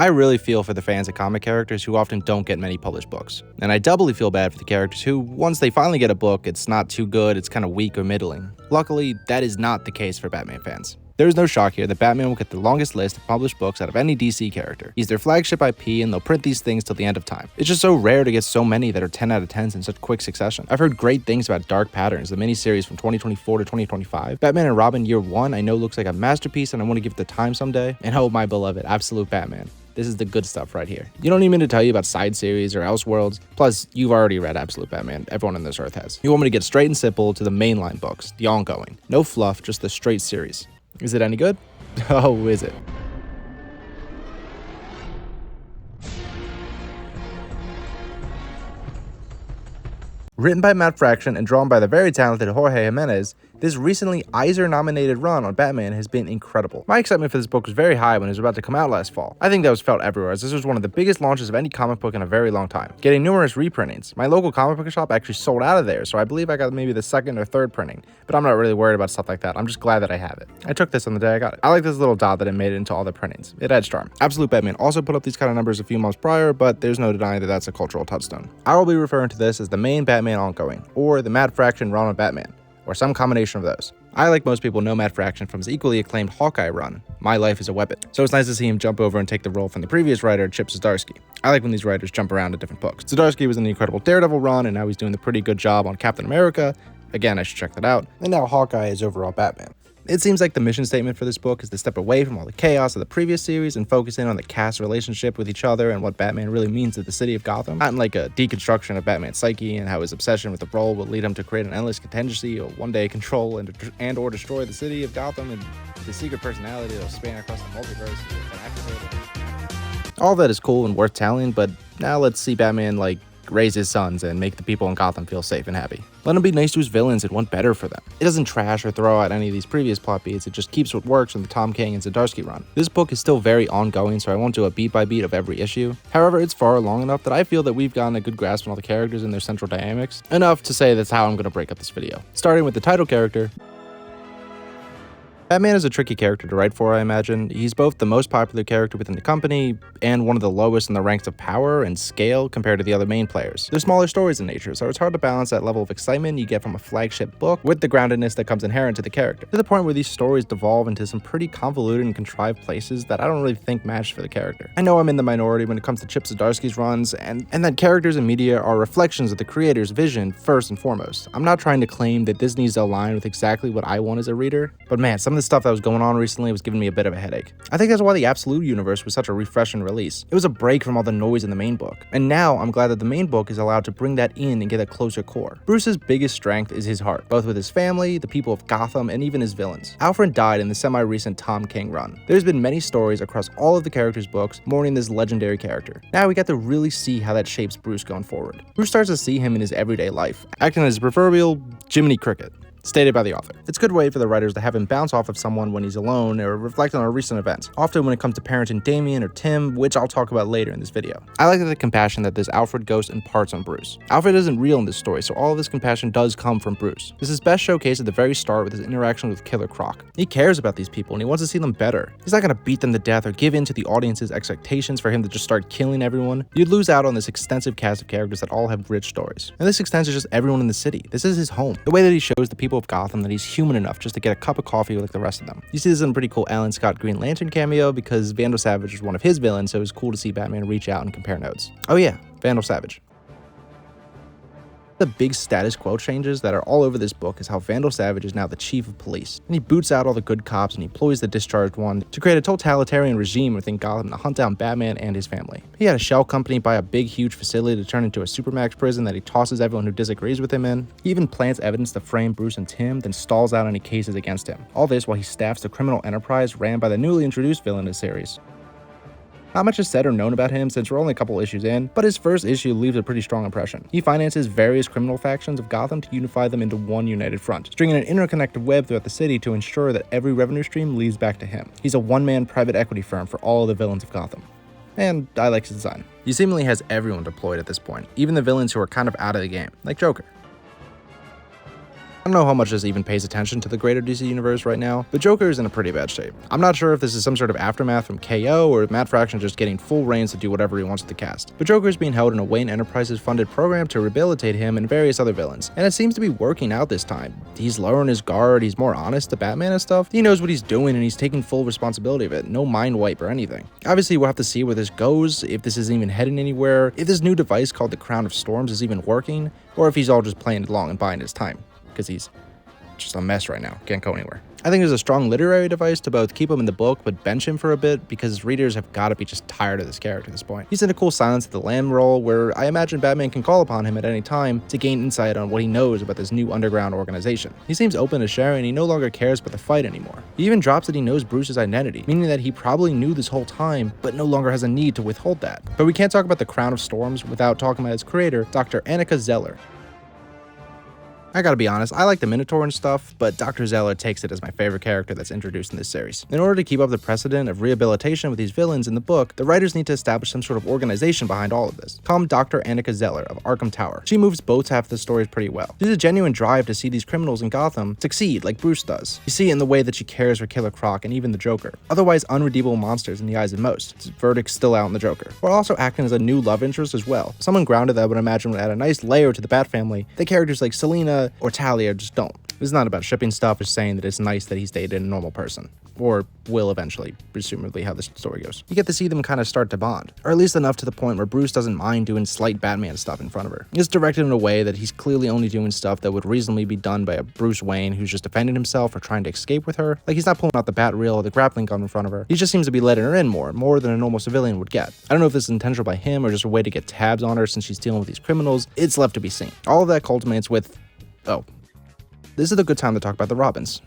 I really feel for the fans of comic characters who often don't get many published books. And I doubly feel bad for the characters who, once they finally get a book, it's not too good, it's kind of weak or middling. Luckily, that is not the case for Batman fans. There is no shock here that Batman will get the longest list of published books out of any DC character. He's their flagship IP and they'll print these things till the end of time. It's just so rare to get so many that are 10 out of 10s in such quick succession. I've heard great things about Dark Patterns, the miniseries from 2024 to 2025. Batman and Robin Year 1 I know looks like a masterpiece and I want to give it the time someday. And oh my beloved, Absolute Batman. This is the good stuff right here. You don't need me to tell you about side series or Elseworlds. Plus, you've already read Absolute Batman. Everyone on this earth has. You want me to get straight and simple to the mainline books, the ongoing. No fluff, just the straight series. Is it any good? Oh, is it? Written by Matt Fraction and drawn by the very talented Jorge Jimenez, this recently Eisner-nominated run on Batman has been incredible. My excitement for this book was very high when it was about to come out last fall. I think that was felt everywhere, as this was one of the biggest launches of any comic book in a very long time, getting numerous reprintings. My local comic book shop actually sold out of there, so I believe I got maybe the second or third printing, but I'm not really worried about stuff like that. I'm just glad that I have it. I took this on the day I got it. I like this little dot that it made it into all the printings. It adds charm. Absolute Batman also put up these kind of numbers a few months prior, but there's no denying that that's a cultural touchstone. I will be referring to this as the main Batman ongoing, or the Matt Fraction run on Batman, or some combination of those. I, like most people, know Matt Fraction from his equally acclaimed Hawkeye run, My Life is a Weapon, so it's nice to see him jump over and take the role from the previous writer, Chip Zdarsky. I like when these writers jump around to different books. Zdarsky was in the Incredible Daredevil run, and now he's doing a pretty good job on Captain America. Again, I should check that out. And now Hawkeye is overall Batman. It seems like the mission statement for this book is to step away from all the chaos of the previous series and focus in on the cast's relationship with each other and what Batman really means to the city of Gotham. Not in like a deconstruction of Batman's psyche and how his obsession with the role will lead him to create an endless contingency or one day control and or destroy the city of Gotham and the secret personality that'll span across the multiverse. All that is cool and worth telling, but now let's see Batman raise his sons and make the people in Gotham feel safe and happy. Let him be nice to his villains and want better for them. It doesn't trash or throw out any of these previous plot beats, it just keeps what works in the Tom King and Zdarsky run. This book is still very ongoing, so I won't do a beat by beat of every issue. However, it's far long enough that I feel that we've gotten a good grasp on all the characters and their central dynamics, enough to say that's how I'm going to break up this video. Starting with the title character. Batman is a tricky character to write for, I imagine. He's both the most popular character within the company and one of the lowest in the ranks of power and scale compared to the other main players. They're smaller stories in nature, so it's hard to balance that level of excitement you get from a flagship book with the groundedness that comes inherent to the character, to the point where these stories devolve into some pretty convoluted and contrived places that I don't really think match for the character. I know I'm in the minority when it comes to Chip Zdarsky's runs, and that characters and media are reflections of the creator's vision first and foremost. I'm not trying to claim that this needs to align with exactly what I want as a reader, but man, some of the stuff that was going on recently was giving me a bit of a headache. I think that's why the Absolute universe was such a refreshing release. It was a break from all the noise in the main book, and now I'm glad that the main book is allowed to bring that in and get a closer core. Bruce's biggest strength is his heart, both with his family, the people of Gotham, and even his villains. Alfred died in the semi-recent Tom King run. There's been many stories across all of the characters' books mourning this legendary character. Now we get to really see how that shapes Bruce going forward. Bruce starts to see him in his everyday life, acting as proverbial Jiminy Cricket. Stated by the author. It's a good way for the writers to have him bounce off of someone when he's alone or reflect on a recent event, often when it comes to parenting Damian or Tim, which I'll talk about later in this video. I like the compassion that this Alfred ghost imparts on Bruce. Alfred isn't real in this story, so all of this compassion does come from Bruce. This is best showcased at the very start with his interaction with Killer Croc. He cares about these people and he wants to see them better. He's not going to beat them to death or give in to the audience's expectations for him to just start killing everyone. You'd lose out on this extensive cast of characters that all have rich stories. And this extends to just everyone in the city. This is his home. The way that he shows the people of Gotham that he's human enough just to get a cup of coffee like the rest of them. You see this in a pretty cool Alan Scott Green Lantern cameo because Vandal Savage was one of his villains, so it was cool to see Batman reach out and compare notes. Oh yeah, Vandal Savage. The big status quo changes that are all over this book is how Vandal Savage is now the chief of police, and he boots out all the good cops and he employs the discharged one to create a totalitarian regime within Gotham to hunt down Batman and his family. He had a shell company buy a big huge facility to turn into a supermax prison that he tosses everyone who disagrees with him in. He even plants evidence to frame Bruce and Tim, then stalls out any cases against him. All this while he staffs the criminal enterprise ran by the newly introduced villain in the series. Not much is said or known about him since we're only a couple issues in, but his first issue leaves a pretty strong impression. He finances various criminal factions of Gotham to unify them into one united front, stringing an interconnected web throughout the city to ensure that every revenue stream leads back to him. He's a one-man private equity firm for all of the villains of Gotham. And I like his design. He seemingly has everyone deployed at this point, even the villains who are kind of out of the game, like Joker. I don't know how much this even pays attention to the greater DC universe right now, but Joker is in a pretty bad shape. I'm not sure if this is some sort of aftermath from KO or if Matt Fraction just getting full reins to do whatever he wants with the cast. But Joker is being held in a Wayne Enterprises funded program to rehabilitate him and various other villains, and it seems to be working out this time. He's lowering his guard, he's more honest to Batman and stuff. He knows what he's doing and he's taking full responsibility of it, no mind wipe or anything. Obviously we'll have to see where this goes, if this is even heading anywhere, if this new device called the Crown of Storms is even working, or if he's all just playing along and buying his time, because he's just a mess right now, can't go anywhere. I think there's a strong literary device to both keep him in the book but bench him for a bit because readers have got to be just tired of this character at this point. He's in a cool Silence of the Lamb role where I imagine Batman can call upon him at any time to gain insight on what he knows about this new underground organization. He seems open to sharing and he no longer cares about the fight anymore. He even drops that he knows Bruce's identity, meaning that he probably knew this whole time but no longer has a need to withhold that. But we can't talk about the Crown of Storms without talking about its creator, Dr. Annika Zeller. I gotta be honest, I like the Minotaur and stuff, but Dr. Zeller takes it as my favorite character that's introduced in this series. In order to keep up the precedent of rehabilitation with these villains in the book, the writers need to establish some sort of organization behind all of this. Call him Dr. Annika Zeller of Arkham Tower. She moves both half of the stories pretty well. She's a genuine drive to see these criminals in Gotham succeed like Bruce does. You see it in the way that she cares for Killer Croc and even the Joker, otherwise unredeemable monsters in the eyes of most. Its verdict's still out in the Joker. While also acting as a new love interest as well. Someone grounded that I would imagine would add a nice layer to the Bat family that characters like Selina or Talia just don't. This is not about shipping stuff, it's saying that it's nice that he's dated a normal person. Or will eventually, presumably how this story goes. You get to see them kind of start to bond, or at least enough to the point where Bruce doesn't mind doing slight Batman stuff in front of her. It's directed in a way that he's clearly only doing stuff that would reasonably be done by a Bruce Wayne who's just defending himself or trying to escape with her. Like he's not pulling out the bat reel or the grappling gun in front of her. He just seems to be letting her in more than a normal civilian would get. I don't know if this is intentional by him or just a way to get tabs on her since she's dealing with these criminals. It's left to be seen. All of that culminates with, this is a good time to talk about the Robins.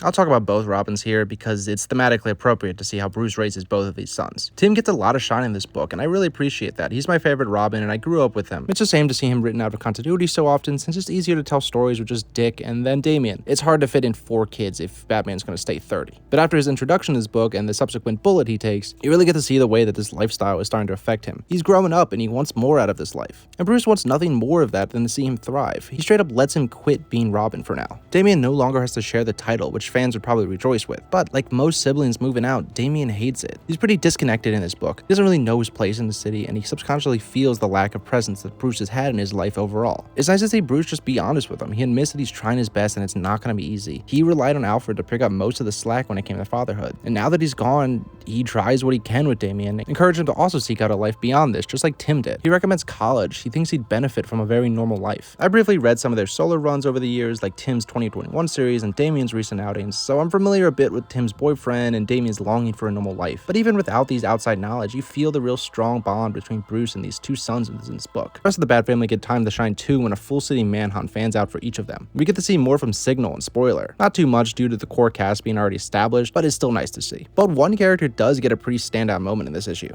I'll talk about both Robins here because it's thematically appropriate to see how Bruce raises both of these sons. Tim gets a lot of shine in this book, and I really appreciate that. He's my favorite Robin, and I grew up with him. It's a shame to see him written out of continuity so often, since it's easier to tell stories with just Dick and then Damian. It's hard to fit in 4 kids if Batman's going to stay 30. But after his introduction to this book and the subsequent bullet he takes, you really get to see the way that this lifestyle is starting to affect him. He's growing up, and he wants more out of this life. And Bruce wants nothing more of that than to see him thrive. He straight up lets him quit being Robin for now. Damian no longer has to share the title, which fans would probably rejoice with. But like most siblings moving out, Damian hates it. He's pretty disconnected in this book. He doesn't really know his place in the city, and he subconsciously feels the lack of presence that Bruce has had in his life overall. It's nice to see Bruce just be honest with him. He admits that he's trying his best and it's not going to be easy. He relied on Alfred to pick up most of the slack when it came to fatherhood. And now that he's gone, he tries what he can with Damian, encouraging him to also seek out a life beyond this, just like Tim did. He recommends college. He thinks he'd benefit from a very normal life. I briefly read some of their solo runs over the years, like Tim's 2021 series and Damian's recent outings, so I'm familiar a bit with Tim's boyfriend and Damian's longing for a normal life. But even without these outside knowledge, you feel the real strong bond between Bruce and these 2 sons in this book. The rest of the Bat family get time to shine too when a full city manhunt fans out for each of them. We get to see more from Signal and Spoiler. Not too much due to the core cast being already established, but it's still nice to see. But one character does get a pretty standout moment in this issue.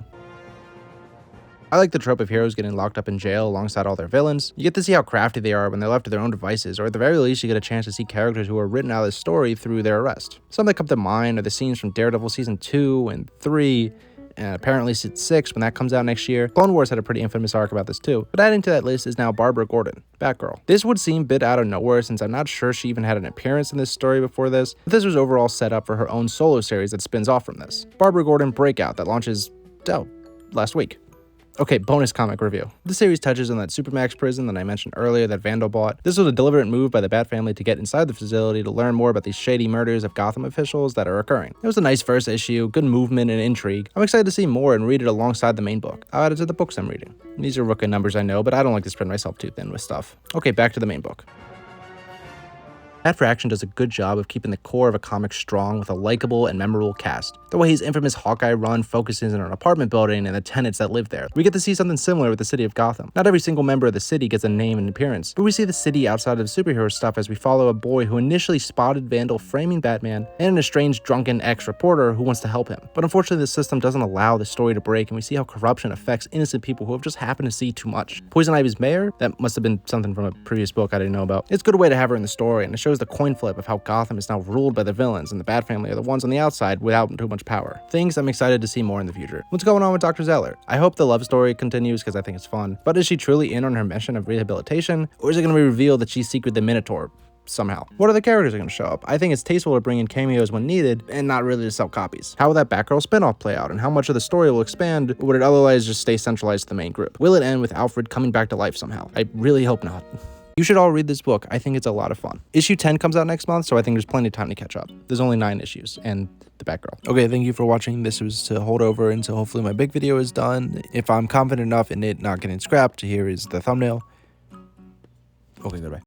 I like the trope of heroes getting locked up in jail alongside all their villains. You get to see how crafty they are when they're left to their own devices, or at the very least you get a chance to see characters who are written out of the story through their arrest. Some that come to mind are the scenes from Daredevil Season 2 and 3, and apparently Season 6 when that comes out next year. Clone Wars had a pretty infamous arc about this too. But adding to that list is now Barbara Gordon, Batgirl. This would seem a bit out of nowhere since I'm not sure she even had an appearance in this story before this, but this was overall set up for her own solo series that spins off from this. Barbara Gordon Breakout that launches, last week. Okay, bonus comic review. This series touches on that Supermax prison that I mentioned earlier that Vandal bought. This was a deliberate move by the Bat family to get inside the facility to learn more about these shady murders of Gotham officials that are occurring. It was a nice first issue, good movement and intrigue. I'm excited to see more and read it alongside the main book. I'll add it to the books I'm reading. These are rookie numbers, I know, but I don't like to spread myself too thin with stuff. Okay, back to the main book. Matt Fraction does a good job of keeping the core of a comic strong with a likable and memorable cast. The way his infamous Hawkeye run focuses on an apartment building and the tenants that live there. We get to see something similar with the city of Gotham. Not every single member of the city gets a name and appearance, but we see the city outside of superhero stuff as we follow a boy who initially spotted Vandal framing Batman and an estranged drunken ex-reporter who wants to help him. But unfortunately the system doesn't allow the story to break, and we see how corruption affects innocent people who have just happened to see too much. Poison Ivy's mayor? That must have been something from a previous book I didn't know about. It's a good way to have her in the story, and it shows shows the coin flip of how Gotham is now ruled by the villains and the Bat Family are the ones on the outside without too much power. Things I'm excited to see more in the future. What's going on with Dr. Zeller? I hope the love story continues because I think it's fun, but is she truly in on her mission of rehabilitation, or is it going to be revealed that she secreted the Minotaur somehow? What other characters are going to show up? I think it's tasteful to bring in cameos when needed and not really to sell copies. How will that Batgirl spinoff play out, and how much of the story will expand, or would it otherwise just stay centralized to the main group? Will it end with Alfred coming back to life somehow? I really hope not. You should all read this book. I think it's a lot of fun. Issue 10 comes out next month, so I think there's plenty of time to catch up. There's only 9 issues, and the Batgirl. Okay, thank you for watching. This was to hold over until hopefully my big video is done. If I'm confident enough in it not getting scrapped, here is the thumbnail. Okay, goodbye.